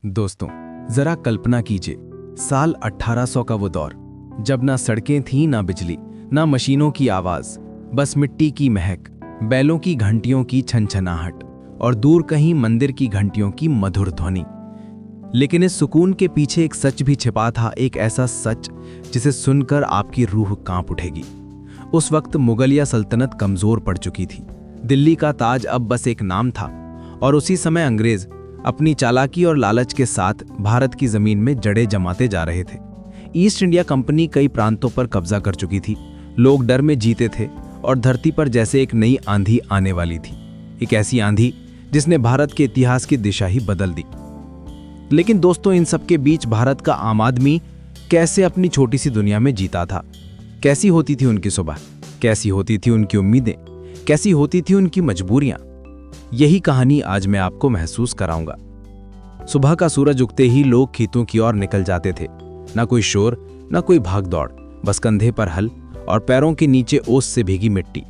दोस्तों, जरा कल्पना कीजिए, साल 1800 का वो दौर, जब ना सड़कें थीं, ना बिजली, ना मशीनों की आवाज, बस मिट्टी की महक, बैलों की घंटियों की छनछनाहट और दूर कहीं मंदिर की घंटियों की मधुर ध्वनि। लेकिन इस सुकून के पीछे एक सच भी छिपा था, एक ऐसा सच जिसे सुनकर आपकी रूह कांप उठेगी। उस वक्त मुगलिया सल्तनत कमजोर पड़ चुकी थी। दिल्ली का ताज अब बस एक नाम था और उसी समय अंग्रेज अपनी चालाकी और लालच के साथ भारत की जमीन में जड़ें जमाते जा रहे थे। ईस्ट इंडिया कंपनी कई प्रांतों पर कब्जा कर चुकी थी। लोग डर में जीते थे और धरती पर जैसे एक नई आंधी आने वाली थी, एक ऐसी आंधी जिसने भारत के इतिहास की दिशा ही बदल दी। लेकिन दोस्तों, इन सब के बीच भारत का आम आदमी कैसे अपनी छोटी सी दुनिया में जीता था? कैसी होती थी उनकी सुबह, कैसी होती थी उनकी उम्मीदें, कैसी होती थी उनकी मजबूरियां? यही कहानी आज मैं आपको महसूस कराऊंगा। सुबह का सूरज उगते ही लोग खेतों की ओर निकल जाते थे। ना कोई शोर, ना कोई भाग दौड़, बस कंधे पर हल और पैरों के नीचे ओस से भीगी मिट्टी।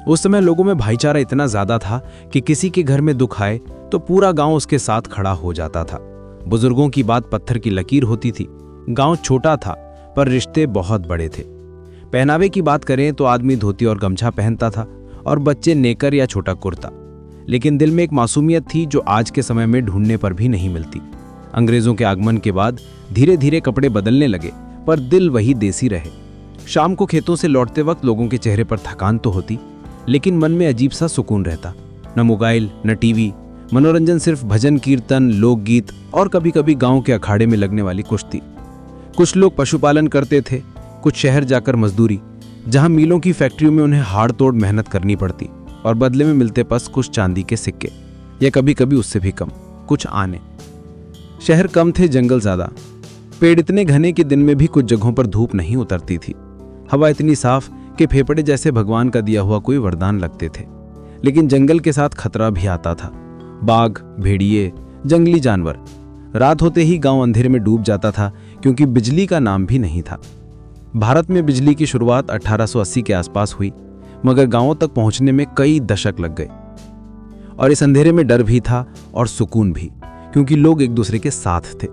उस समय लोगों में भाईचारा इतना ज्यादा था कि किसी के घर में दुख आए तो पूरा गांव उसके साथ खड़ा हो जाता था। बुजुर्गों की बात पत्थर की लकीर होती थी। गांव छोटा था पर रिश्ते बहुत बड़े थे। पहनावे की बात करें तो आदमी धोती और गमछा पहनता था और बच्चे नेकर या छोटा कुर्ता। लेकिन दिल में एक मासूमियत थी जो आज के समय में ढूंढने पर भी नहीं मिलती। अंग्रेजों के आगमन के बाद धीरे धीरे कपड़े बदलने लगे, पर दिल वही देसी रहे। शाम को खेतों से लौटते वक्त लोगों के चेहरे पर थकान तो होती, लेकिन मन में अजीब सा सुकून रहता। न मोबाइल, न टीवी, मनोरंजन सिर्फ भजन कीर्तन, लोकगीत और कभी कभी गांव के अखाड़े में लगने वाली कुश्ती। कुछ लोग पशुपालन करते थे, कुछ शहर जाकर मजदूरी, जहां मीलों की फैक्ट्रियों में उन्हें हाड़ तोड़ मेहनत करनी पड़ती और बदले में मिलते बस कुछ चांदी के सिक्के, या कभी कभी उससे भी कम, कुछ आने। शहर कम थे, जंगल ज्यादा। पेड़ इतने घने कि दिन में भी कुछ जगहों पर धूप नहीं उतरती थी। हवा इतनी साफ कि फेफड़े जैसे भगवान का दिया हुआ कोई वरदान लगते थे। लेकिन जंगल के साथ खतरा भी आता था। बाघ, भेड़िए, जंगली जानवर। रात होते ही गांव अंधेरे में डूब जाता था, क्योंकि बिजली का नाम भी नहीं था। भारत में बिजली की शुरुआत 1880 के आसपास हुई, मगर गांवों तक पहुंचने में कई दशक लग गए। और इस अंधेरे में डर भी था और सुकून भी, क्योंकि लोग एक दूसरे के साथ थे।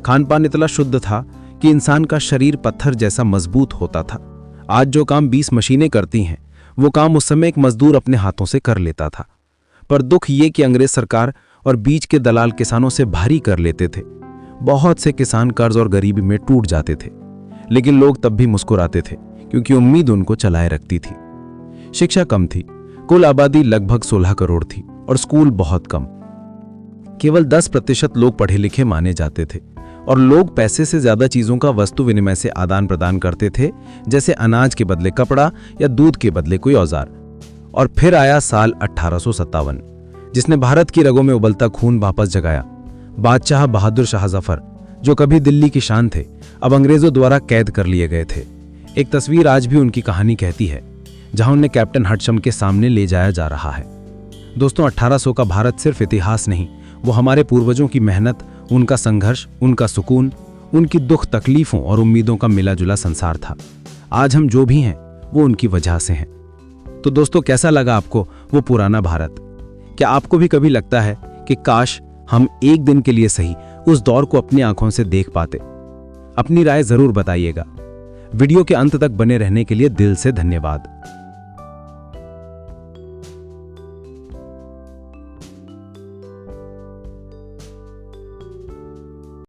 खान पान इतना शुद्ध था कि इंसान का शरीर पत्थर जैसा मजबूत होता था। आज जो काम 20 मशीनें करती हैं, वो काम उस समय एक मजदूर अपने हाथों से कर लेता था। पर दुख ये कि अंग्रेज सरकार और बीच के दलाल किसानों से भारी कर लेते थे। बहुत से किसान कर्ज और गरीबी में टूट जाते थे, लेकिन लोग तब भी मुस्कुराते थे, क्योंकि उम्मीद उनको चलाए रखती थी। शिक्षा कम थी, कुल आबादी लगभग 16 करोड़ थी और स्कूल बहुत कम। केवल 10% लोग पढ़े लिखे माने जाते थे और लोग पैसे से ज्यादा चीजों का वस्तु विनिमय से आदान प्रदान करते थे, जैसे अनाज के बदले कपड़ा या दूध के बदले कोई औजार। और फिर आया साल 1857, जिसने भारत की रगों में उबलता खून वापस जगाया। बादशाह बहादुर शाह जफर, जो कभी दिल्ली की शान थे, अब अंग्रेजों द्वारा कैद कर लिए गए थे। एक तस्वीर आज भी उनकी कहानी कहती है, जहां उन्हें कैप्टन हटशम के सामने ले जाया जा रहा है। दोस्तों, 1800 का भारत सिर्फ इतिहास नहीं, वो हमारे पूर्वजों की मेहनत, उनका संघर्ष, उनका सुकून, उनकी दुख तकलीफों और उम्मीदों का मिला जुला संसार था। आज हम जो भी हैं वो उनकी वजह से हैं। तो दोस्तों, कैसा लगा आपको वो पुराना भारत? क्या आपको भी कभी लगता है कि काश हम एक दिन के लिए सही उस दौर को अपनी आंखों से देख पाते? अपनी राय जरूर बताइएगा। वीडियो के अंत तक बने रहने के लिए दिल से धन्यवाद।